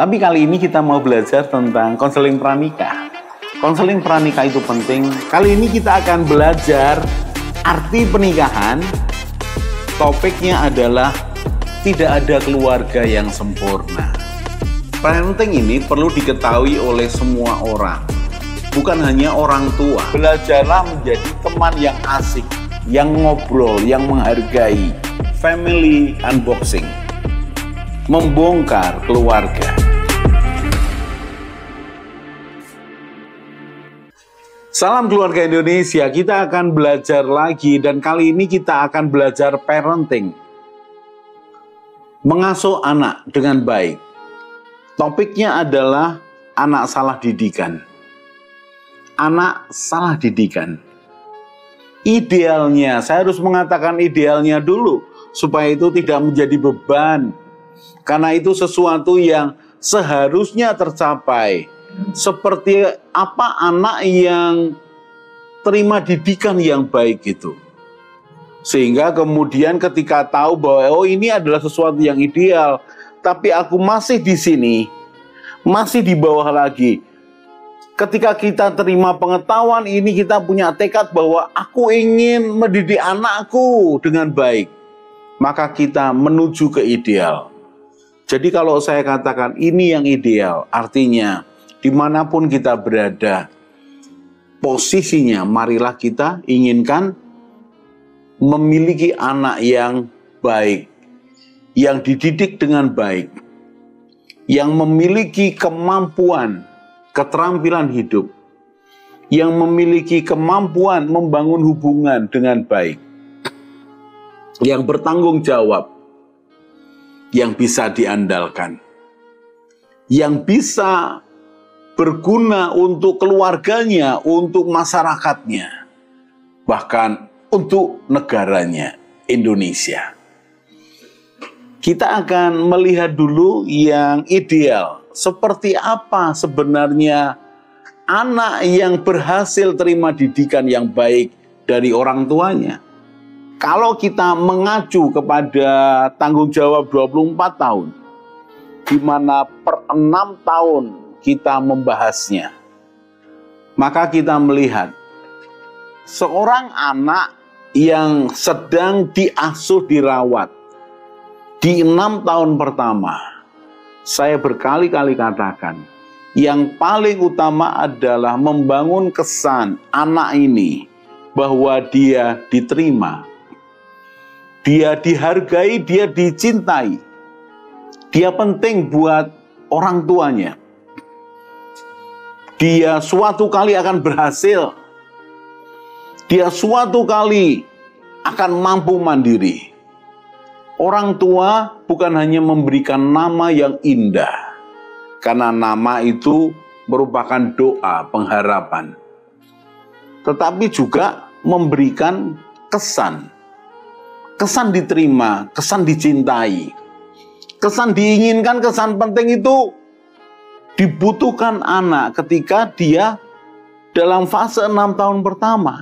Tapi kali ini kita mau belajar tentang konseling pranikah. Konseling pranikah itu penting. Kali ini kita akan belajar arti pernikahan. Topiknya adalah tidak ada keluarga yang sempurna. Parenting ini perlu diketahui oleh semua orang, bukan hanya orang tua. Belajarlah menjadi teman yang asik, yang ngobrol, yang menghargai. Family unboxing, membongkar keluarga. Salam keluarga Indonesia, kita akan belajar lagi dan kali ini kita akan belajar parenting. Mengasuh anak dengan baik. Topiknya adalah anak salah didikan. Anak salah didikan. Idealnya, saya harus mengatakan idealnya dulu, supaya itu tidak menjadi beban. Karena itu sesuatu yang seharusnya tercapai. Seperti apa anak yang terima didikan yang baik itu. Sehingga kemudian ketika tahu bahwa ini adalah sesuatu yang ideal, tapi aku masih di sini, masih di bawah lagi. Ketika kita terima pengetahuan ini, kita punya tekad bahwa aku ingin mendidik anakku dengan baik. Maka kita menuju ke ideal. Jadi kalau saya katakan ini yang ideal, artinya dimanapun kita berada, posisinya marilah kita inginkan memiliki anak yang baik, yang dididik dengan baik, yang memiliki kemampuan, keterampilan hidup, yang memiliki kemampuan membangun hubungan dengan baik, yang bertanggung jawab, yang bisa diandalkan, yang bisa berguna untuk keluarganya, untuk masyarakatnya, bahkan untuk negaranya, Indonesia. Kita akan melihat dulu yang ideal. Seperti apa sebenarnya anak yang berhasil terima didikan yang baik dari orang tuanya. Kalau kita mengacu kepada tanggung jawab 24 tahun, di mana per 6 tahun kita membahasnya, maka kita melihat seorang anak yang sedang diasuh dirawat di 6 tahun pertama, saya berkali-kali katakan, yang paling utama adalah membangun kesan anak ini bahwa dia diterima, dia dihargai, dia dicintai, dia penting buat orang tuanya. Dia suatu kali akan berhasil. Dia suatu kali akan mampu mandiri. Orang tua bukan hanya memberikan nama yang indah, karena nama itu merupakan doa pengharapan, tetapi juga memberikan kesan. Kesan diterima, kesan dicintai, kesan diinginkan, kesan penting itu dibutuhkan anak ketika dia dalam fase 6 tahun pertama.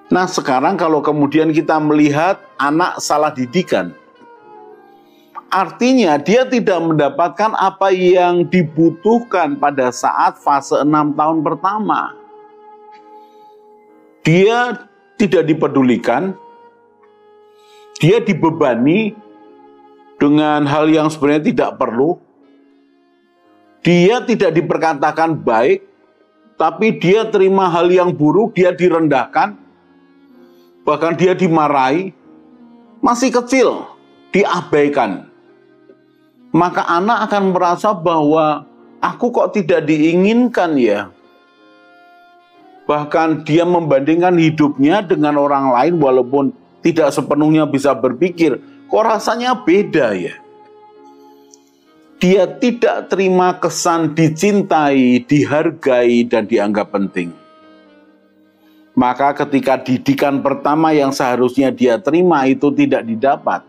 Nah sekarang kalau kemudian kita melihat anak salah didikan, artinya dia tidak mendapatkan apa yang dibutuhkan pada saat fase 6 tahun pertama. Dia tidak dipedulikan, dia dibebani dengan hal yang sebenarnya tidak perlu. Dia tidak diperkatakan baik, tapi dia terima hal yang buruk, dia direndahkan, bahkan dia dimarahi, masih kecil, diabaikan. Maka anak akan merasa bahwa aku kok tidak diinginkan ya. Bahkan dia membandingkan hidupnya dengan orang lain walaupun tidak sepenuhnya bisa berpikir, kok rasanya beda ya. Dia tidak terima kesan dicintai, dihargai, dan dianggap penting. Maka ketika didikan pertama yang seharusnya dia terima itu tidak didapat,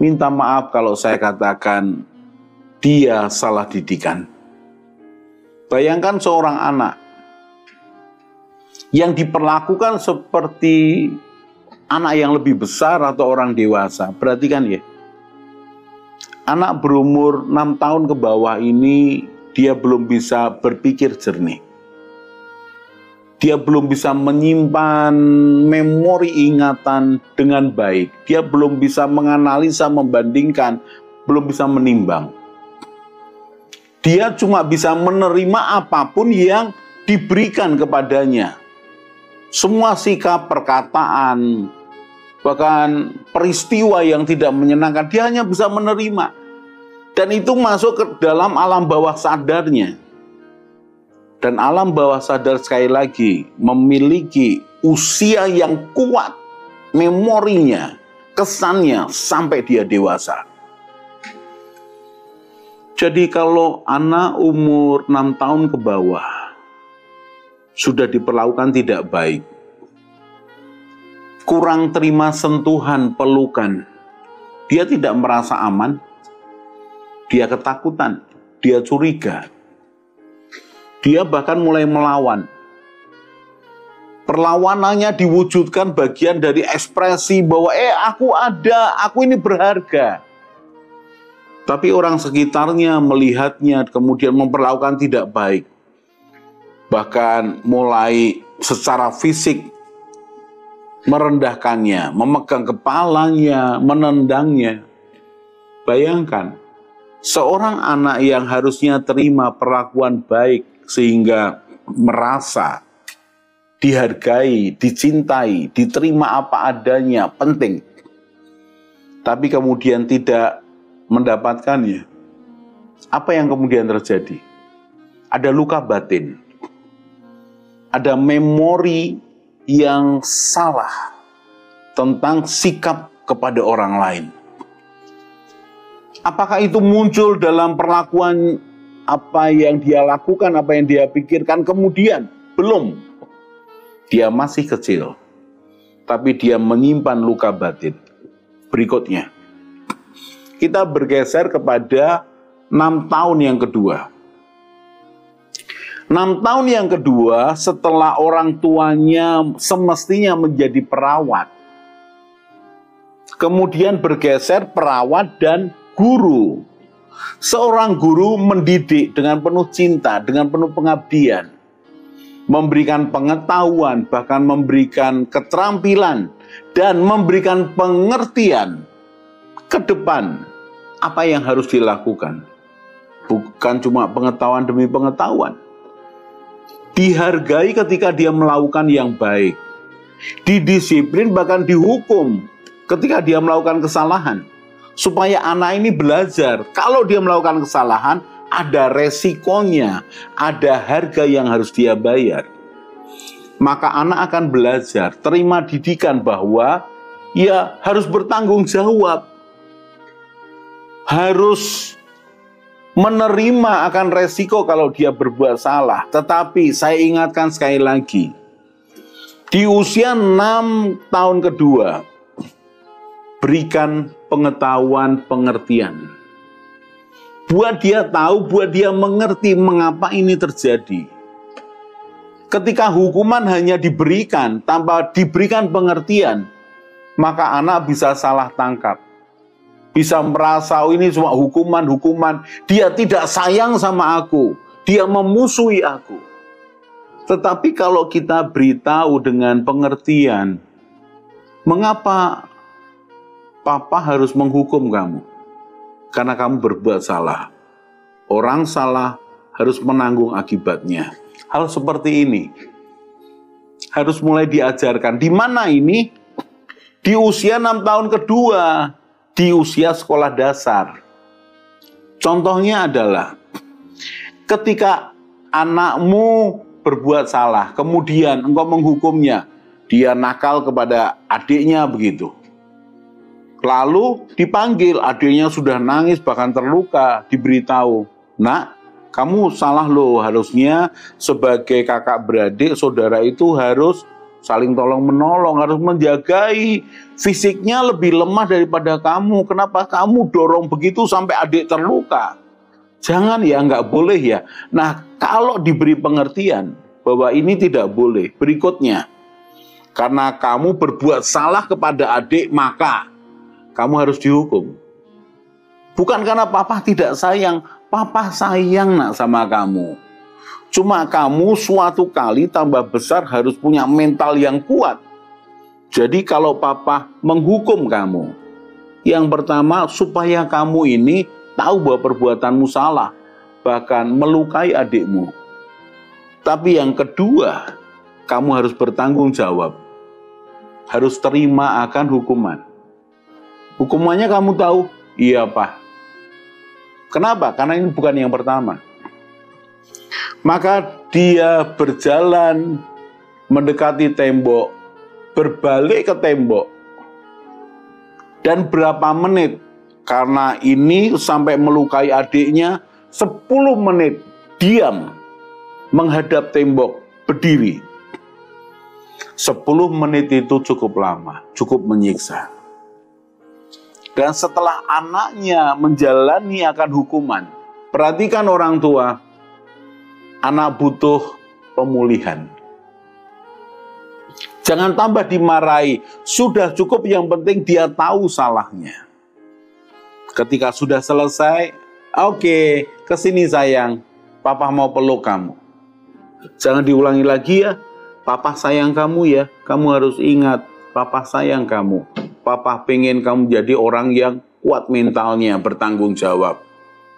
minta maaf kalau saya katakan dia salah didikan. Bayangkan seorang anak yang diperlakukan seperti anak yang lebih besar atau orang dewasa. Perhatikan ya. Anak berumur 6 tahun ke bawah ini, dia belum bisa berpikir jernih. Dia belum bisa menyimpan memori ingatan dengan baik. Dia belum bisa menganalisa, membandingkan, belum bisa menimbang. Dia cuma bisa menerima apapun yang diberikan kepadanya. Semua sikap, perkataan, bahkan peristiwa yang tidak menyenangkan, dia hanya bisa menerima. Dan itu masuk ke dalam alam bawah sadarnya. Dan alam bawah sadar sekali lagi memiliki usia yang kuat, memorinya, kesannya sampai dia dewasa. Jadi kalau anak umur 6 tahun ke bawah sudah diperlakukan tidak baik, kurang terima sentuhan, pelukan, dia tidak merasa aman, dia ketakutan, dia curiga, dia bahkan mulai melawan. Perlawanannya diwujudkan bagian dari ekspresi bahwa aku ada, aku ini berharga. Tapi orang sekitarnya melihatnya kemudian memperlakukan tidak baik. Bahkan mulai secara fisik merendahkannya, memegang kepalanya, menendangnya. Bayangkan, seorang anak yang harusnya terima perlakuan baik sehingga merasa dihargai, dicintai, diterima apa adanya, penting. Tapi kemudian tidak mendapatkannya. Apa yang kemudian terjadi? Ada luka batin. Ada memori yang salah tentang sikap kepada orang lain. Apakah itu muncul dalam perlakuan apa yang dia lakukan, apa yang dia pikirkan kemudian? Belum. Dia masih kecil, tapi dia menyimpan luka batin. Berikutnya, kita bergeser kepada 6 tahun yang kedua. 6 tahun yang kedua setelah orang tuanya semestinya menjadi perawat. Kemudian bergeser perawat dan guru. Seorang guru mendidik dengan penuh cinta, dengan penuh pengabdian. Memberikan pengetahuan, bahkan memberikan keterampilan, dan memberikan pengertian ke depan apa yang harus dilakukan. Bukan cuma pengetahuan demi pengetahuan. Dihargai ketika dia melakukan yang baik. Didisiplin bahkan dihukum ketika dia melakukan kesalahan. Supaya anak ini belajar, kalau dia melakukan kesalahan, ada resikonya, ada harga yang harus dia bayar. Maka anak akan belajar, terima didikan bahwa ia harus bertanggung jawab. Harus menerima akan resiko kalau dia berbuat salah. Tetapi saya ingatkan sekali lagi, di usia 6 tahun kedua, berikan pengetahuan, pengertian. Buat dia tahu, buat dia mengerti mengapa ini terjadi. Ketika hukuman hanya diberikan tanpa diberikan pengertian, maka anak bisa salah tangkap. Bisa merasa ini cuma hukuman-hukuman. Dia tidak sayang sama aku. Dia memusuhi aku. Tetapi kalau kita beritahu dengan pengertian, mengapa papa harus menghukum kamu? Karena kamu berbuat salah. Orang salah harus menanggung akibatnya. Hal seperti ini harus mulai diajarkan. Di mana ini? Di usia 6 tahun kedua. Di usia sekolah dasar. Contohnya adalah ketika anakmu berbuat salah, kemudian engkau menghukumnya, dia nakal kepada adiknya begitu. Lalu dipanggil, adiknya sudah nangis bahkan terluka, diberitahu, "Nak, kamu salah loh, harusnya sebagai kakak beradik, saudara itu harus saling tolong menolong, harus menjagai. Fisiknya lebih lemah daripada kamu. Kenapa kamu dorong begitu sampai adik terluka? Jangan ya, nggak boleh ya." Nah, kalau diberi pengertian bahwa ini tidak boleh, berikutnya, karena kamu berbuat salah kepada adik, maka kamu harus dihukum. Bukan karena papa tidak sayang, papa sayang nak sama kamu. Cuma kamu suatu kali tambah besar harus punya mental yang kuat. Jadi kalau papa menghukum kamu, yang pertama supaya kamu ini tahu bahwa perbuatanmu salah, bahkan melukai adikmu. Tapi yang kedua, kamu harus bertanggung jawab. Harus terima akan hukuman. Hukumannya kamu tahu? Iya, Pak. Kenapa? Karena ini bukan yang pertama. Maka dia berjalan mendekati tembok, berbalik ke tembok. Dan berapa menit? Karena ini sampai melukai adiknya, 10 menit diam menghadap tembok, berdiri. 10 menit itu cukup lama, cukup menyiksa. Dan setelah anaknya menjalani akan hukuman, perhatikan orang tua, anak butuh pemulihan. Jangan tambah dimarahi, sudah cukup, yang penting dia tahu salahnya. Ketika sudah selesai, oke, kesini sayang, papa mau peluk kamu. Jangan diulangi lagi ya, papa sayang kamu ya, kamu harus ingat, papa sayang kamu. Papa pengen kamu jadi orang yang kuat mentalnya, bertanggung jawab.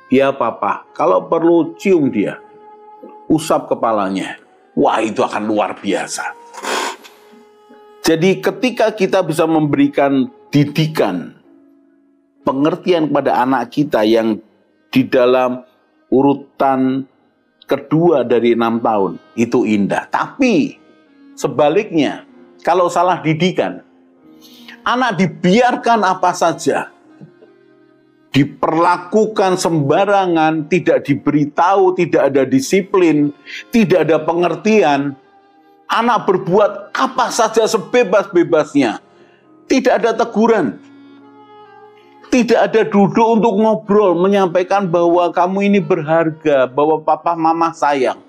Ya papa, kalau perlu cium dia, usap kepalanya. Wah, itu akan luar biasa. Jadi ketika kita bisa memberikan didikan, pengertian kepada anak kita yang di dalam urutan kedua dari 6 tahun, itu indah. Tapi sebaliknya, kalau salah didikan, anak dibiarkan apa saja, diperlakukan sembarangan, tidak diberitahu, tidak ada disiplin, tidak ada pengertian, anak berbuat apa saja sebebas-bebasnya, tidak ada teguran, tidak ada duduk untuk ngobrol, menyampaikan bahwa kamu ini berharga, bahwa papa mama sayang.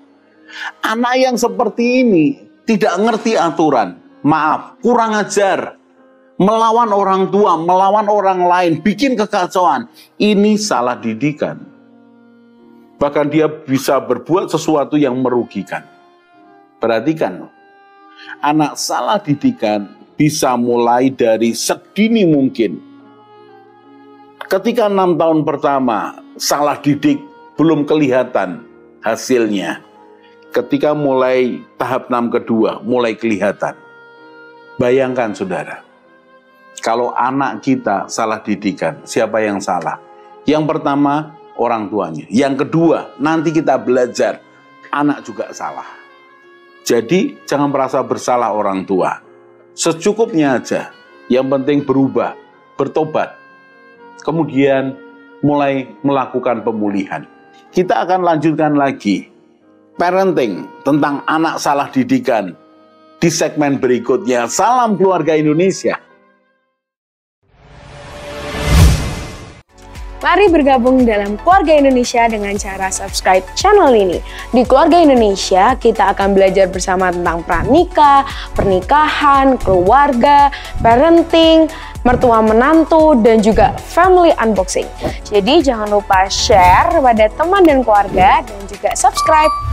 Anak yang seperti ini tidak ngerti aturan, maaf, kurang ajar, melawan orang tua, melawan orang lain, bikin kekacauan. Ini salah didikan. Bahkan dia bisa berbuat sesuatu yang merugikan. Perhatikan, anak salah didikan bisa mulai dari sedini mungkin. Ketika 6 tahun pertama salah didik belum kelihatan hasilnya. Ketika mulai tahap 6 kedua mulai kelihatan. Bayangkan saudara, kalau anak kita salah didikan, siapa yang salah? Yang pertama, orang tuanya. Yang kedua, nanti kita belajar, anak juga salah. Jadi, jangan merasa bersalah orang tua. Secukupnya aja. Yang penting berubah, bertobat. Kemudian mulai melakukan pemulihan. Kita akan lanjutkan lagi parenting tentang anak salah didikan di segmen berikutnya. Salam keluarga Indonesia. Mari bergabung dalam Keluarga Indonesia dengan cara subscribe channel ini. Di Keluarga Indonesia, kita akan belajar bersama tentang pranikah, pernikahan, keluarga, parenting, mertua menantu, dan juga family unboxing. Jadi jangan lupa share pada teman dan keluarga dan juga subscribe.